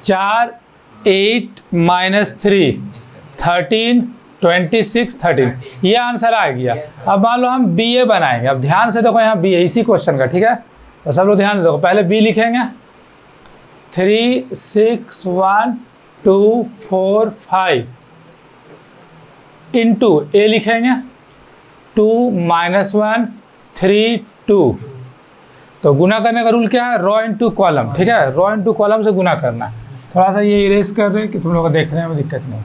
4 8 minus 3 13 26 13, ये answer आ गया। अब मान लो हम बी ए बनाएंगे। अब ध्यान से देखो, यहाँ बी ए इसी क्वेश्चन का, ठीक है। तो सब लोग ध्यान से देखो, पहले बी लिखेंगे 3 6 1 2 4 5 इंटू ए लिखेंगे 2 माइनस 1 3 2। तो गुना करने का रूल क्या है? रॉ इंटू कॉलम, ठीक है। रॉ इंटू कॉलम से गुना करना है। थोड़ा सा ये इरेज कर रहे हैं कि तुम लोग को देखने में दिक्कत नहीं।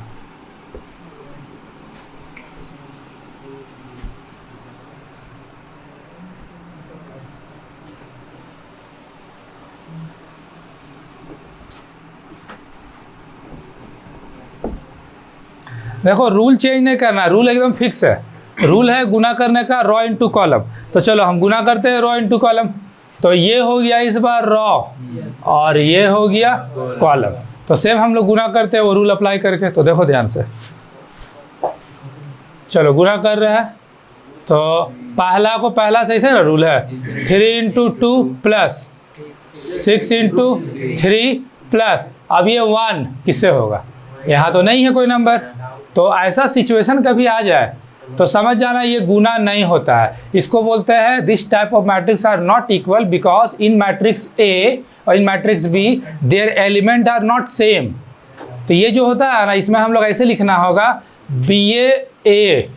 देखो, रूल चेंज नहीं करना, रूल एकदम फिक्स है। रूल है गुना करने का रॉ इंटू कॉलम। तो चलो हम गुना करते हैं रॉ इंटू कॉलम। तो ये हो गया इस बार रॉ और ये हो गया कॉलम। तो सेम हम लोग गुना करते हैं वो रूल अप्लाई करके। तो देखो ध्यान से, चलो गुना कर रहे हैं। तो पहला को पहला से ऐसे ना रूल है 3 इंटू 2 प्लस 6 इंटू 3 प्लस, अब ये 1 किससे होगा? यहाँ तो नहीं है कोई नंबर। तो ऐसा सिचुएशन कभी आ जाए तो समझ जाना ये गुना नहीं होता है। इसको बोलते हैं this type of matrix are not equal because in matrix A और in matrix B their element are not same. तो ये जो होता है ना, इसमें हम लोग ऐसे लिखना होगा बी ए।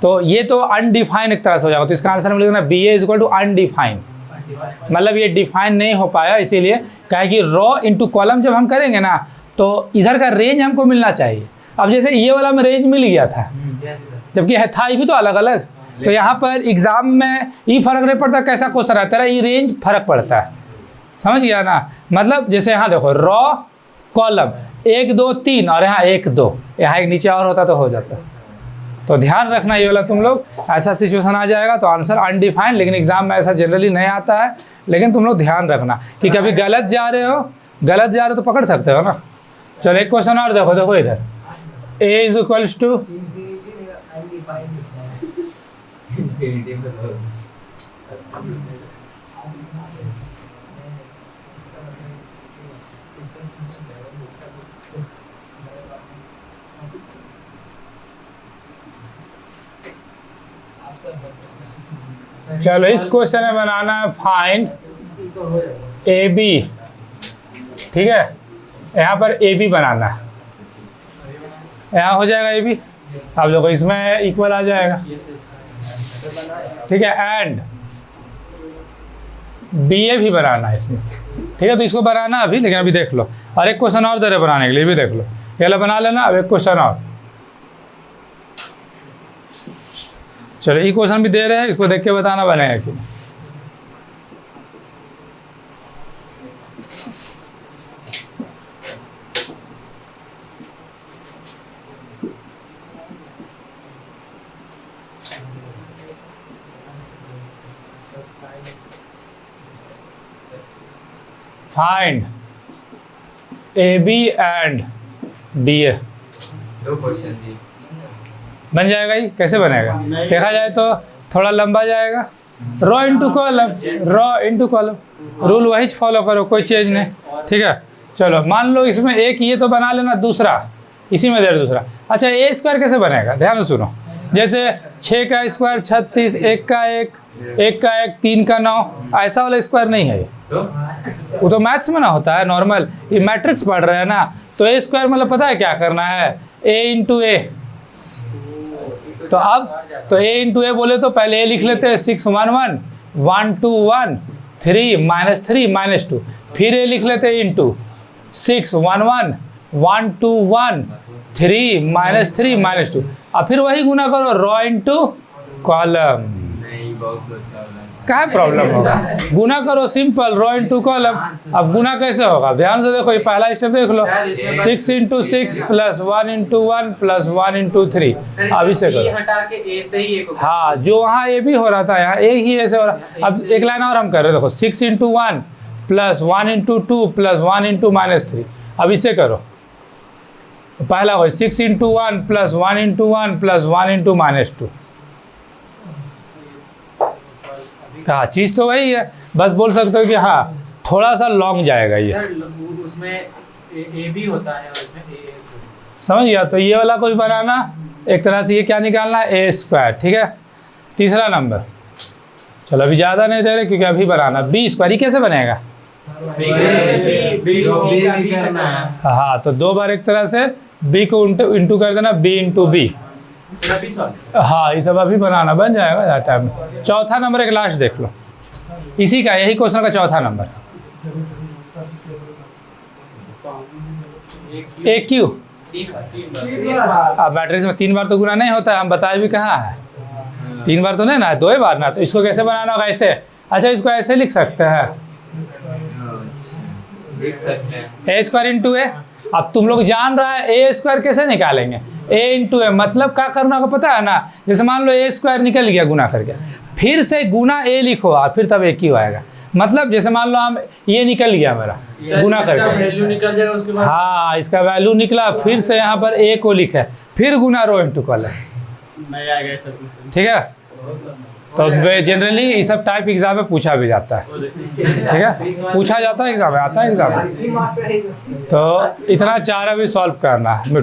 तो ये तो अनडिफाइन एक तरह से हो जाएगा। तो इसका आंसर हम लिखना B A is equal to undefine, मतलब ये डिफाइन नहीं हो पाया। इसीलिए कहे कि रॉ इंटू कॉलम जब हम करेंगे ना, तो इधर का रेंज हमको मिलना चाहिए। अब जैसे ये वाला में रेंज मिल गया था, जबकि है था ये भी तो अलग अलग। तो यहाँ पर एग्जाम में ये फर्क नहीं पड़ता कैसा क्वेश्चन आता है, ये रेंज फर्क पड़ता है। समझ गया ना? मतलब जैसे यहाँ देखो रॉ कॉलम 1 2 3 और यहाँ 1 2, यहाँ एक नीचे और होता तो हो जाता। तो ध्यान रखना ये वाला तुम लोग, ऐसा सिचुएशन आ जाएगा तो आंसर अनडिफाइंड। लेकिन एग्जाम में ऐसा जनरली नहीं आता है। लेकिन तुम लोग ध्यान रखना कि कभी गलत जा रहे हो तो पकड़ सकते हो ना। चलो एक क्वेश्चन और देखो, देखो इधर a इज इक्वल्स टू चलो इस क्वेश्चन में बनाना है फाइंड ए बी, ठीक है। यहाँ पर ए बी बनाना है, यहाँ हो जाएगा ए बी। अब देखो इसमें इक्वल आ जाएगा, ठीक है। एंड बी ए भी बनाना है इसमें, ठीक है। तो इसको बनाना अभी, लेकिन अभी देख लो। और एक क्वेश्चन और दे रहे बनाने के लिए, भी देख लो। पहले बना लेना, अब एक क्वेश्चन और। चलो ये क्वेश्चन भी दे रहे हैं, इसको देख के बताना बनेगा कि नहीं। Find A B and B A. दो क्वेश्चन जी बन जाएगा। ये कैसे बनेगा देखा जाए तो थोड़ा लंबा जाएगा। Raw into column, raw into column, rule वही फॉलो करो, कोई चेंज नहीं, ठीक है। चलो मान लो इसमें एक ये तो बना लेना, दूसरा इसी में दे दूसरा। अच्छा ए स्क्वायर कैसे बनेगा, ध्यान से सुनो। जैसे 6 का स्क्वायर 36, 1 का 1, 1 का 1, 3 का 9, ऐसा वाला स्क्वायर नहीं है ये। वो तो मैथ्स में ना होता है नॉर्मल, ये मैट्रिक्स पढ़ रहे हैं ना। तो ए स्क्वायर मतलब पता है क्या करना है, ए इंटू ए। तो अब तो ए इंटू ए बोले तो पहले ए लिख लेते हैं 6 1 1 1 2 1 3 -3 -2, फिर ए लिख लेते हैं इंटू 6 1 1 1 2 1 3 -3 -2, और फिर वही गुना करो रॉ इंटू कॉलम। नहीं, बहुत क्या प्रॉब्लम होगा, गुना करो सिंपल, रॉ इंटू कॉलम। अब गुना कैसे होगा, ध्यान से देखो, ये पहला स्टेप देख लो, 6 into 6 plus 1 into 1 plus 1 into 3। अब इसे करो, हटा के ए से ही एक, हाँ जो वहाँ ए भी हो रहा था यहाँ एक ही ऐसे हो रहा। अब एक लाइन और हम कर रहे हैं, देखो 6 into 1 plus 1 into 2 plus 1 into -3। अब इसे करो, पहला हो 6 into 1 plus 1 into 1 plus 1 into -2। हाँ चीज़ तो वही है, बस बोल सकते हो कि हाँ थोड़ा सा लॉन्ग जाएगा ये। सर उसमें ए भी होता है और इसमें ए समझ गया। तो ये वाला कोई बनाना, एक तरह से ये क्या निकालना है, ए स्क्वायर। ठीक है, तीसरा नंबर, चलो अभी ज़्यादा नहीं दे रहे क्योंकि अभी बनाना बी स्क्वायर। ये कैसे बनेगा? हाँ, तो 2 बार एक तरह से बी को इंटू कर देना, बी इंटू बी। हाँ, ये सब अभी बनाना बन जाएगा ज़्यादा टाइम में। चौथा नंबर एक लास्ट देख लो, इसी का, यही क्वेश्चन का चौथा नंबर, ए क्यू। अब मैट्रिक्स में 3 बार तो गुना नहीं होता है, हम बताए भी कहाँ है, 3 बार तो नहीं ना, 2 ही बार ना। तो इसको कैसे बनाना होगा? ऐसे। अच्छा, इसको ऐसे लिख सकते हैं, देख सकते हैं ए स्क्वायर इंटू ए। अब तुम लोग जान रहा है ए स्क्वायर कैसे निकालेंगे, ए इंटू ए। मतलब क्या करना होगा पता है ना, जैसे मान लो ए स्क्वायर निकल गया गुना करके, फिर से गुना ए लिखो और फिर तब ए क्यू आएगा। मतलब जैसे मान लो हम ये निकल गया मेरा गुना करके, वैल्यू निकल जाएगा उसके बाद। हाँ, इसका वैल्यू निकला, फिर से यहाँ पर ए को लिखे, फिर गुना रो इंटू कॉलम। नहीं आएगा ऐसा कुछ। ठीक है, तो जनरली ये सब टाइप एग्जाम में पूछा भी जाता है। ठीक है, पूछा जाता है एग्जाम में, आता है एग्जाम में। तो इतना 4 अभी सॉल्व करना है।